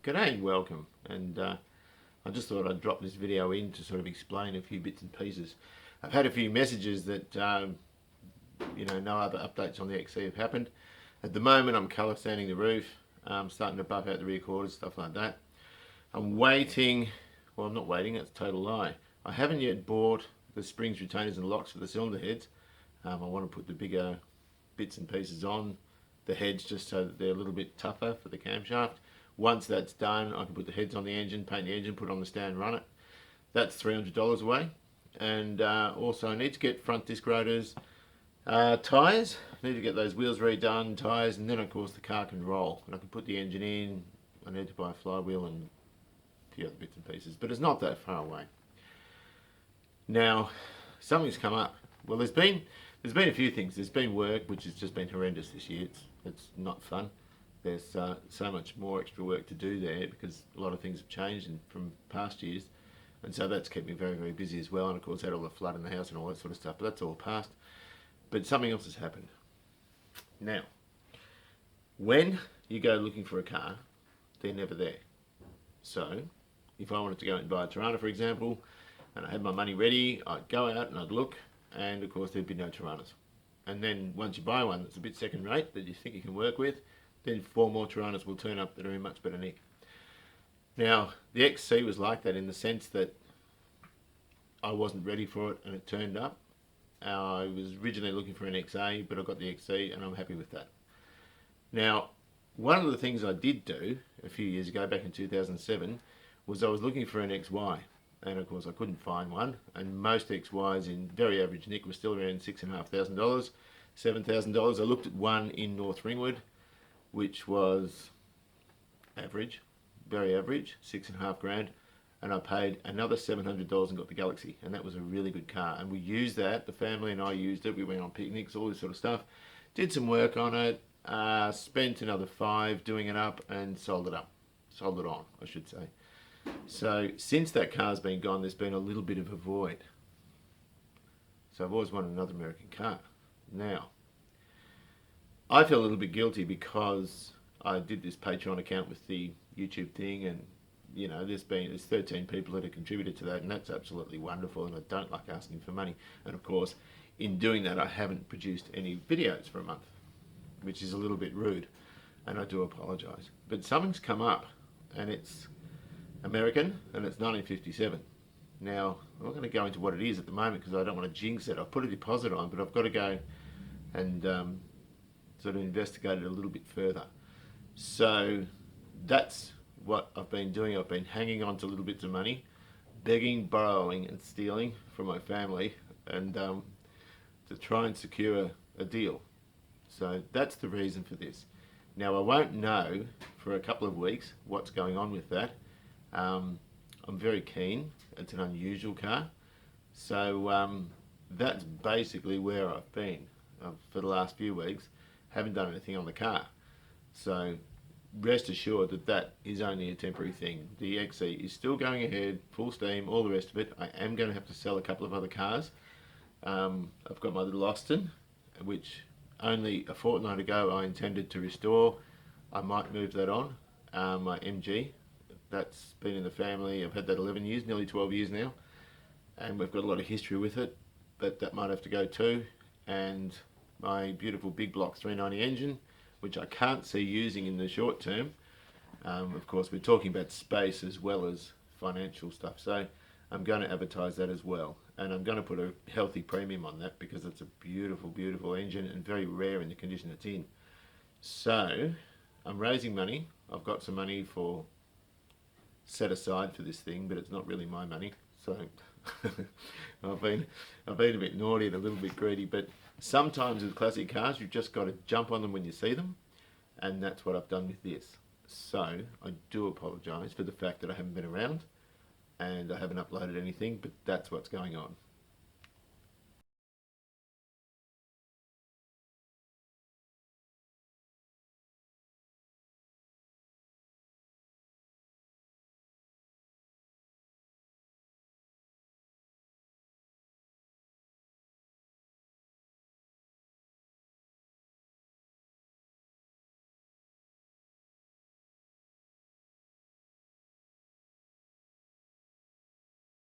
G'day and welcome, and I just thought I'd drop this video in to sort of explain a few bits and pieces. I've had a few messages that no other updates on the XC have happened. At the moment I'm colour sanding the roof, starting to buff out the rear quarters, stuff like that. I'm waiting, well I'm not waiting, that's a total lie. I haven't yet bought the springs, retainers and locks for the cylinder heads. I want to put the bigger bits and pieces on the heads just so that they're a little bit tougher for the camshaft. Once that's done, I can put the heads on the engine, paint the engine, put it on the stand, run it. That's $300 away. And also I need to get front disc rotors, tyres. I need to get those wheels redone, tyres, and then of course the car can roll. And I can put the engine in. I need to buy a flywheel and a few other bits and pieces, but it's not that far away. Now, something's come up. Well, there's been a few things. There's been work, which has just been horrendous this year. It's not fun. There's so much more extra work to do there because a lot of things have changed from past years, and so that's kept me very, very busy as well. And of course, had all the flood in the house and all that sort of stuff. But that's all past. But something else has happened. Now, when you go looking for a car, they're never there. So, if I wanted to go and buy a Torana, for example, and I had my money ready, I'd go out and I'd look, and of course there'd be no Toranas. And then once you buy one that's a bit second rate that you think you can work with, then 4 more Toranas will turn up that are in much better nick. Now, the XC was like that in the sense that I wasn't ready for it and it turned up. I was originally looking for an XA, but I got the XC and I'm happy with that. Now, one of the things I did do a few years ago, back in 2007, was I was looking for an XY. And of course I couldn't find one, and most XYs in very average nick were still around $6,500, $7,000. I looked at one in North Ringwood, which was average, very average, $6,500, and I paid another $700 and got the Galaxy, and that was a really good car. And we used that, the family and I used it. We went on picnics, all this sort of stuff, did some work on it, spent another $5 doing it up, and sold it on, I should say. So since that car's been gone, there's been a little bit of a void. So I've always wanted another American car. Now, I feel a little bit guilty because I did this Patreon account with the YouTube thing, and you know, there's 13 people that have contributed to that, and that's absolutely wonderful, and I don't like asking for money. And of course, in doing that, I haven't produced any videos for a month, which is a little bit rude, and I do apologize. But something's come up, and it's American, and it's 1957. Now, I'm not going to go into what it is at the moment because I don't want to jinx it. I've put a deposit on, but I've got to go and sort of investigate it a little bit further. So that's what I've been doing. I've been hanging on to little bits of money, begging, borrowing and stealing from my family, and to try and secure a deal. So that's the reason for this. Now, I won't know for a couple of weeks what's going on with that. I'm very keen. It's an unusual car, so that's basically where I've been for the last few weeks. Haven't done anything on the car, so rest assured that that is only a temporary thing. The XC is still going ahead, full steam, all the rest of it. I am going to have to sell a couple of other cars. I've got my little Austin, which only a fortnight ago I intended to restore. I might move that on. My MG. That's been in the family. I've had that 11 years, nearly 12 years now, and we've got a lot of history with it, but that might have to go too. And my beautiful big block 390 engine, which I can't see using in the short term. Of course, we're talking about space as well as financial stuff, so I'm going to advertise that as well, and I'm going to put a healthy premium on that because it's a beautiful, beautiful engine and very rare in the condition it's in. So I'm raising money. I've got some money set aside for this thing, but it's not really my money, so I've been a bit naughty and a little bit greedy. But sometimes with classic cars you've just got to jump on them when you see them, and that's what I've done with this. So I do apologise for the fact that I haven't been around and I haven't uploaded anything, but that's what's going on.